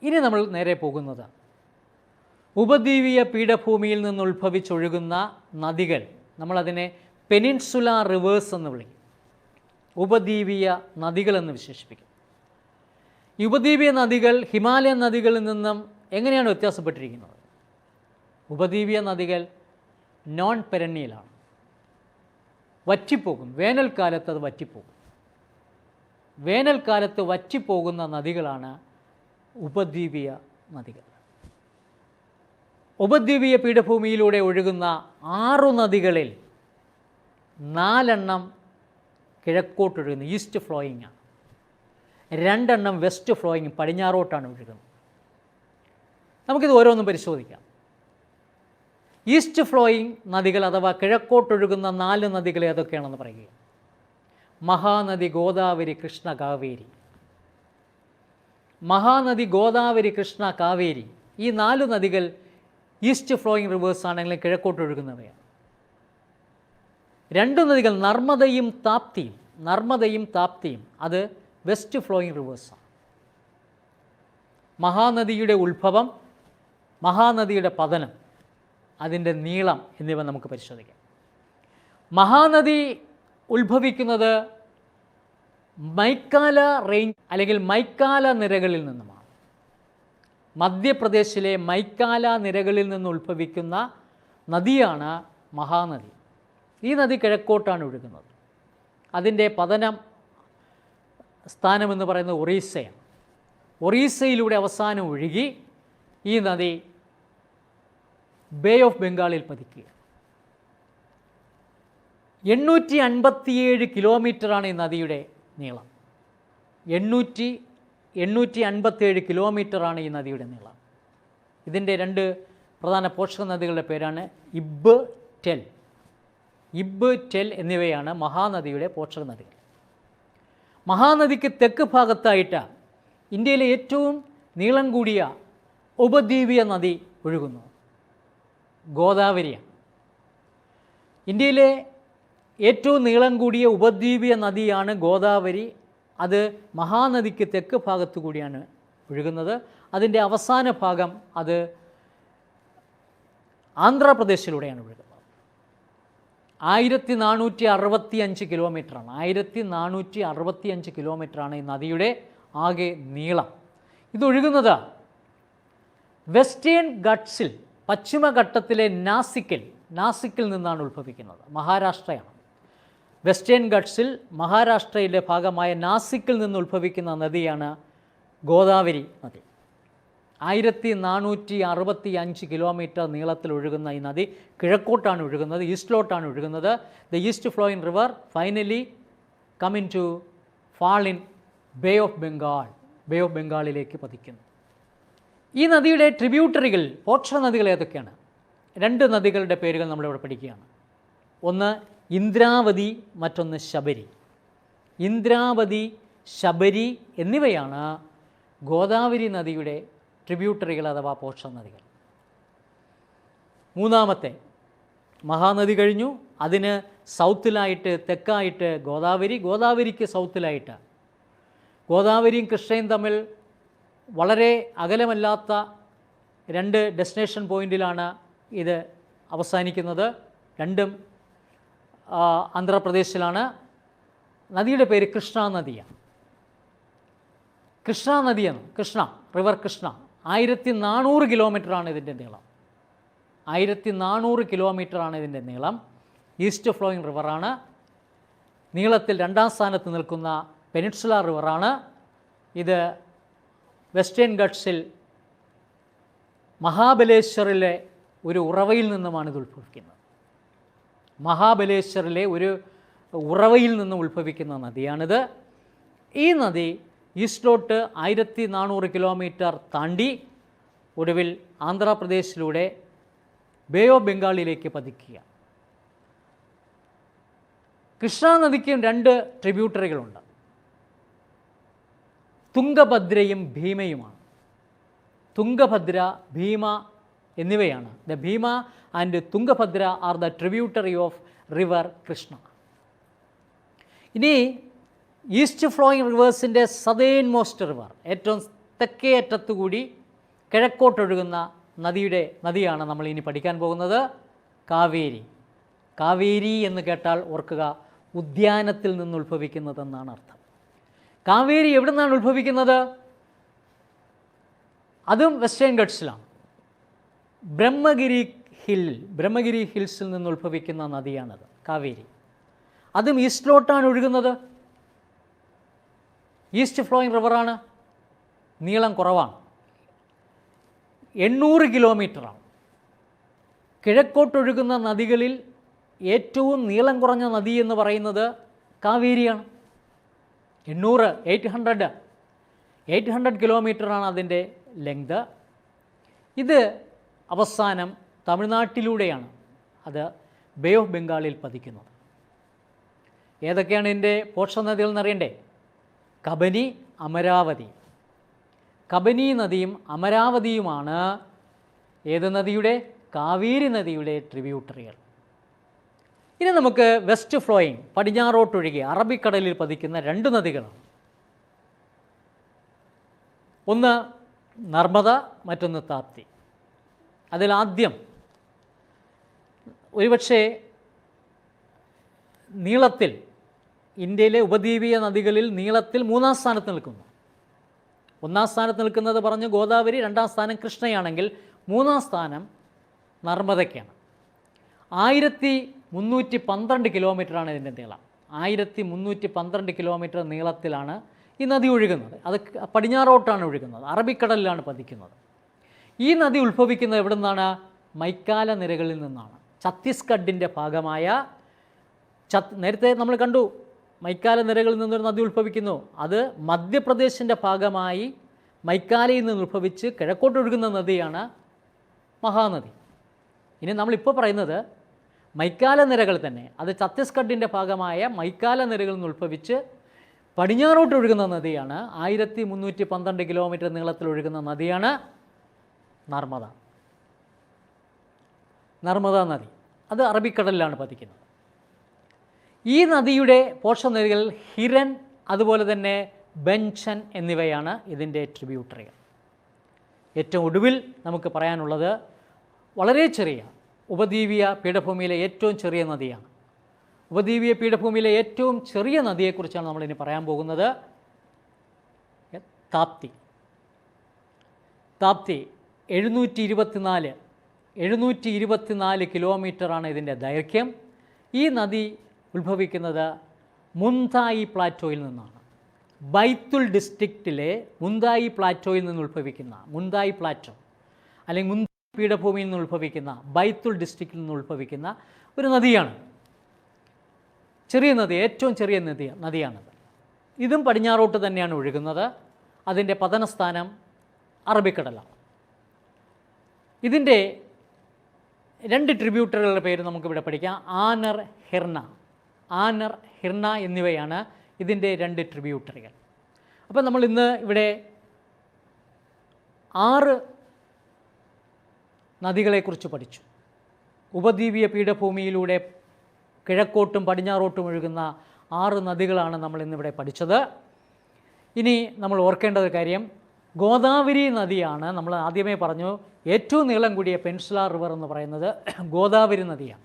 ഇനി നമ്മൾ നേരെ പോകുന്നത് ഉപദ്വീപീയ പീഠഭൂമിയിൽ നിന്ന് ഉത്ഭവിച്ചൊഴുകുന്ന നദികൾ, നമ്മളതിനെ പെനിൻസുലാർ റിവേഴ്സ് എന്ന് വിളിക്കും, ഉപദ്വീപീയ നദികളെന്ന് വിശേഷിപ്പിക്കും. ഈ ഉപദ്വീപീയ നദികൾ ഹിമാലയൻ നദികളിൽ നിന്നും എങ്ങനെയാണ് വ്യത്യാസപ്പെട്ടിരിക്കുന്നത്? ഉപദ്വീപീയ നദികൾ നോൺ പെരന്നിയലാണ്, വറ്റിപ്പോകും. വേനൽക്കാലത്ത് അത് വറ്റിപ്പോകും. വേനൽക്കാലത്ത് വറ്റിപ്പോകുന്ന നദികളാണ് ഉപദ്വീപീയ നദികൾ. ഉപദ്വീപീയ പീഠഭൂമിയിലൂടെ ഒഴുകുന്ന 6 നദികളിൽ 4 കിഴക്കോട്ടൊഴുകുന്നു, ഈസ്റ്റ് ഫ്ലോയിങ് ആണ്. 2 വെസ്റ്റ് ഫ്ലോയിങ്, പടിഞ്ഞാറോട്ടാണ് ഒഴുകുന്നത്. നമുക്കിത് ഓരോന്നും പരിശോധിക്കാം. ഈസ്റ്റ് ഫ്ലോയിങ് നദികൾ അഥവാ കിഴക്കോട്ടൊഴുകുന്ന 4 നദികൾ ഏതൊക്കെയാണെന്ന് പറയുക. മഹാനദി, ഗോദാവരി, കൃഷ്ണ, കാവേരി. മഹാനദി, ഗോദാവരി, കൃഷ്ണ, കാവേരി ഈ 4 നദികൾ ഈസ്റ്റ് ഫ്ലോയിങ് റിവേഴ്സ് ആണെങ്കിലും കിഴക്കോട്ടൊഴുകുന്നവയാണ്. 2 നദികൾ നർമ്മദയും താപ്തിയും അത് വെസ്റ്റ് ഫ്ലോയിങ് റിവേഴ്സാണ്. മഹാനദിയുടെ ഉത്ഭവം, മഹാനദിയുടെ പതനം, അതിൻ്റെ നീളം എന്നിവ നമുക്ക് പരിശോധിക്കാം. മഹാനദി ഉത്ഭവിക്കുന്നത് മൈക്കാല റേഞ്ച് അല്ലെങ്കിൽ മൈക്കാല നിരകളിൽ നിന്നുമാണ്. മധ്യപ്രദേശിലെ മൈക്കാല നിരകളിൽ നിന്ന് ഉത്ഭവിക്കുന്ന നദിയാണ് മഹാനദി. ഈ നദി കിഴക്കോട്ടാണ് ഒഴുകുന്നത്. അതിൻ്റെ പതനം സ്ഥാനമെന്ന് പറയുന്നത് ഒറീസയാണ്. ഒറീസയിലൂടെ അവസാനം ഒഴുകി ഈ നദി ബേ ഓഫ് ബംഗാളിൽ പതിക്കുക. 857 കിലോമീറ്ററാണ് ഈ നദിയുടെ നീളം. 857 കിലോമീറ്ററാണ് ഈ നദിയുടെ നീളം. ഇതിൻ്റെ 2 പ്രധാന പോഷക നദികളുടെ പേരാണ് ഇബ്, ടെൽ എന്നിവയാണ് മഹാനദിയുടെ പോഷക നദികൾ. മഹാനദിക്ക് തെക്ക് ഭാഗത്തായിട്ട് ഇന്ത്യയിലെ ഏറ്റവും നീളം കൂടിയ ഉപദ്വീപീയ നദി ഒഴുകുന്നു, ഗോദാവരിയാണ്. ഇന്ത്യയിലെ ഏറ്റവും നീളം കൂടിയ ഉപദ്വീപീയ നദിയാണ് ഗോദാവരി. അത് മഹാനദിക്ക് തെക്ക് ഭാഗത്തു കൂടിയാണ് ഒഴുകുന്നത്. അതിൻ്റെ അവസാന ഭാഗം അത് ആന്ധ്രാപ്രദേശിലൂടെയാണ് ഒഴുകുന്നത്. 1465 കിലോമീറ്ററാണ്. 1465 കിലോമീറ്ററാണ് ഈ നദിയുടെ ആകെ നീളം. ഇതൊഴുകുന്നത് വെസ്റ്റേൺ ഗട്ട്സിൽ, പശ്ചിമഘട്ടത്തിലെ നാസിക്കിൽ നിന്നാണ് ഉത്ഭവിക്കുന്നത്. മഹാരാഷ്ട്രയാണ്. വെസ്റ്റേൺ ഗട്ട്സിൽ മഹാരാഷ്ട്രയിലെ ഭാഗമായ നാസിക്കിൽ നിന്ന് ഉത്ഭവിക്കുന്ന നദിയാണ് ഗോദാവരി നദി. 1465 കിലോമീറ്റർ നീളത്തിൽ ഒഴുകുന്ന ഈ നദി കിഴക്കോട്ടാണ് ഒഴുകുന്നത്, ഈസ്റ്റിലോട്ടാണ് ഒഴുകുന്നത്. The east flowing river finally coming to fall in bay of ബംഗാളിലേക്ക് പതിക്കുന്നു. ഈ നദിയുടെ ട്രിബ്യൂട്ടറികൾ, പോഷക നദികൾ ഏതൊക്കെയാണ്? 2 നദികളുടെ പേരുകൾ നമ്മളിവിടെ പഠിക്കുകയാണ്. ഒന്ന് ഇന്ദ്രാവതി, മറ്റൊന്ന് ശബരി. ഇന്ദ്രാവതി, ശബരി എന്നിവയാണ് ഗോദാവരി നദിയുടെ ട്രിബ്യൂട്ടറികൾ അഥവാ പോഷക നദികൾ. മൂന്നാമത്തെ മഹാനദി കഴിഞ്ഞു. അതിന് സൗത്തിലായിട്ട് തെക്കായിട്ട് ഗോദാവരിക്ക് സൗത്തിലായിട്ട് ഗോദാവരിയും കൃഷ്ണയും തമ്മിൽ വളരെ അകലമല്ലാത്ത 2 ഡെസ്റ്റിനേഷൻ പോയിന്റിലാണ് ഇത് അവസാനിക്കുന്നത്. രണ്ടും ആന്ധ്രാപ്രദേശിലാണ്. നദിയുടെ പേര് കൃഷ്ണ നദിയാണ്. കൃഷ്ണ റിവർ കൃഷ്ണ 1400 കിലോമീറ്ററാണ് ഇതിൻ്റെ നീളം. 1400 കിലോമീറ്ററാണ് ഇതിൻ്റെ നീളം. ഈസ്റ്റ് ഫ്ലോയിങ് റിവറാണ്. നീളത്തിൽ 2ാം സ്ഥാനത്ത് നിൽക്കുന്ന പെനിൻസുലാർ റിവറാണ്. ഇത് വെസ്റ്റേൺ ഗട്ട്സിൽ മഹാബലേശ്വറിലെ ഒരു ഉറവയിൽ നിന്നുമാണ് ഇത് ഉത്ഭവിക്കുന്നത്. മഹാബലേശ്വറിലെ ഒരു ഉറവയിൽ നിന്ന് ഉത്ഭവിക്കുന്ന നദിയാണിത്. ഈ നദി ഈസ്റ്റിലോട്ട് 1400 കിലോമീറ്റർ താണ്ടി ഒടുവിൽ ആന്ധ്രാപ്രദേശിലൂടെ ബേ ഓഫ് ബംഗാളിലേക്ക് പതിക്കുക. കൃഷ്ണ നദിക്കും 2 ട്രിബ്യൂട്ടറികളുണ്ട്, തുംഗഭദ്രയും ഭീമയുമാണ്. തുംഗഭദ്ര, ഭീമ എന്നിവയാണ്. The Bhima and Tungabhadra are the tributary of river Krishna. ഇനി ഈസ്റ്റ് ഫ്ലോയിങ് റിവേഴ്സിൻ്റെ സദേൺ മോസ്റ്റ് റിവർ, ഏറ്റവും തെക്കേ അറ്റത്തുകൂടി കിഴക്കോട്ടൊഴുകുന്ന നദിയാണ് നമ്മൾ ഇനി പഠിക്കാൻ പോകുന്നത് കാവേരി. കാവേരി എന്ന് കേട്ടാൽ ഓർക്കുക, ഉദ്യാനത്തിൽ നിന്ന് ഉത്ഭവിക്കുന്നതെന്നാണ് അർത്ഥം. കാവേരി എവിടെ നിന്നാണ് ഉത്ഭവിക്കുന്നത്? അതും വെസ്റ്റേൺ ഗട്ട്സിലാണ്. ബ്രഹ്മഗിരി ഹിൽസിൽ നിന്ന് ഉത്ഭവിക്കുന്ന നദിയാണത് കാവേരി. അതും ഈസ്റ്റിലോട്ടാണ് ഒഴുകുന്നത്. ഈസ്റ്റ് ഫ്ലോയിങ് റിവറാണ്. നീളം കുറവാണ്, 800 കിലോമീറ്ററാണ്. കിഴക്കോട്ടൊഴുകുന്ന നദികളിൽ ഏറ്റവും നീളം കുറഞ്ഞ നദി എന്ന് പറയുന്നത് കാവേരിയാണ്. 800 കിലോമീറ്ററാണ് അതിൻ്റെ ലെങ്ത്. ഇത് അവസാനം തമിഴ്നാട്ടിലൂടെയാണ് അത് ബേ ഓഫ് ബംഗാളിൽ പതിക്കുന്നത്. ഏതൊക്കെയാണ് ഇതിൻ്റെ പോഷകനദികൾ എന്നറിയണ്ടേ? കബനി, അമരാവതി. കബനി നദിയും അമരാവതിയുമാണ് ഏത് നദിയുടെ? കാവേരി നദിയുടെ ട്രിബ്യൂട്ടറികൾ. ഇനി നമുക്ക് വെസ്റ്റ് ഫ്ലോയിങ്, പടിഞ്ഞാറോട്ടൊഴുകി അറബിക്കടലിൽ പതിക്കുന്ന 2 നദികളാണ്. ഒന്ന് നർമ്മദ, മറ്റൊന്ന് താപ്തി. അതിലാദ്യം ഒരുപക്ഷെ നീളത്തിൽ ഇന്ത്യയിലെ ഉപദ്വീപീയ നദികളിൽ നീളത്തിൽ 3-ാം സ്ഥാനത്ത് നിൽക്കുന്നു. 1-ാം സ്ഥാനത്ത് നിൽക്കുന്നത് പറഞ്ഞു ഗോദാവരി, 2-ാം സ്ഥാനം കൃഷ്ണയാണെങ്കിൽ 3-ാം സ്ഥാനം നർമ്മദയ്ക്കാണ്. 1312 കിലോമീറ്ററാണ് ഇതിൻ്റെ നീളം. 1312 കിലോമീറ്റർ നീളത്തിലാണ് ഈ നദി ഒഴുകുന്നത്. അത് പടിഞ്ഞാറോട്ടാണ് ഒഴുകുന്നത്, അറബിക്കടലിലാണ് പതിക്കുന്നത്. ഈ നദി ഉത്ഭവിക്കുന്നത് എവിടെ നിന്നാണ്? മൈക്കാല നിരകളിൽ നിന്നാണ്. ഛത്തീസ്ഗഡിൻ്റെ ഭാഗമായ നേരത്തെ നമ്മൾ കണ്ടു, മൈക്കാല നിരകളിൽ നിന്നൊരു നദി ഉത്ഭവിക്കുന്നു. അത് മധ്യപ്രദേശിൻ്റെ ഭാഗമായി മൈക്കാലയിൽ നിന്ന് ഉത്ഭവിച്ച് കിഴക്കോട്ടൊഴുകുന്ന നദിയാണ് മഹാനദി. ഇനി നമ്മളിപ്പോൾ പറയുന്നത് മൈക്കാല നിരകൾ തന്നെ, അത് ഛത്തീസ്ഗഡിൻ്റെ ഭാഗമായ മൈക്കാല നിരകളിൽ നിന്ന് ഉത്ഭവിച്ച് പടിഞ്ഞാറോട്ട് ഒഴുകുന്ന നദിയാണ്. 1312 കിലോമീറ്റർ നീളത്തിൽ ഒഴുകുന്ന നദിയാണ് നർമ്മദ നദി. അത് അറബിക്കടലിലാണ് പതിക്കുന്നത്. ഈ നദിയുടെ പോഷകനദികൾ ഹിരൻ, അതുപോലെ തന്നെ ബെൻചൻ എന്നിവയാണ് ഇതിൻ്റെ ട്രിബ്യൂട്ടറികൾ. ഏറ്റവും ഒടുവിൽ നമുക്ക് പറയാനുള്ളത് വളരെ ചെറിയ ഉപദ്വീപീയ പീഠഭൂമിയിലെ ഏറ്റവും ചെറിയ നദിയാണ്. ഉപദ്വീപീയ പീഠഭൂമിയിലെ ഏറ്റവും ചെറിയ നദിയെക്കുറിച്ചാണ് നമ്മളിനി പറയാൻ പോകുന്നത്. താപ്തി. 724 കിലോമീറ്ററാണ് ഇതിൻ്റെ ദൈർഘ്യം. ഈ നദി ഉത്ഭവിക്കുന്നത് മുന്തായി പ്ലാറ്റോയിൽ നിന്നാണ്. ബൈത്തുൽ ഡിസ്ട്രിക്റ്റിലെ മുന്തായി പ്ലാറ്റോയിൽ നിന്ന് ഉത്ഭവിക്കുന്ന, മുന്തായി പ്ലാറ്റോ അല്ലെങ്കിൽ മുന്തായി പീഠഭൂമിയിൽ നിന്ന് ഉത്ഭവിക്കുന്ന, ബൈത്തുൽ ഡിസ്ട്രിക്റ്റിൽ നിന്ന് ഉത്ഭവിക്കുന്ന ഒരു നദിയാണ്. ചെറിയ നദി, ഏറ്റവും ചെറിയ നദിയാണത്. ഇതും പടിഞ്ഞാറോട്ട് തന്നെയാണ് ഒഴുകുന്നത്. അതിൻ്റെ പതനസ്ഥാനം അറബിക്കടലാണ്. ഇതിൻ്റെ 2 ട്രിബ്യൂട്ടറികളുടെ പേര് നമുക്കിവിടെ പഠിക്കാം. ആനർ, ഹിർന എന്നിവയാണ് ഇതിൻ്റെ 2 ട്രിബ്യൂട്ടറികൾ. അപ്പോൾ നമ്മൾ ഇന്ന് ഇവിടെ 6 നദികളെക്കുറിച്ച് പഠിച്ചു. ഉപദ്വീപീയ പീഠഭൂമിയിലൂടെ കിഴക്കോട്ടും പടിഞ്ഞാറോട്ടും ഒഴുകുന്ന 6 നദികളാണ് നമ്മൾ ഇന്നിവിടെ പഠിച്ചത്. ഇനി നമ്മൾ ഓർക്കേണ്ട ഒരു കാര്യം, ഗോദാവരി നദിയാണ്. നമ്മൾ ആദ്യമേ പറഞ്ഞു ഏറ്റവും നീളം കൂടിയ പെൻസുലാർ റിവർ എന്ന് പറയുന്നത് ഗോദാവരി നദിയാണ്.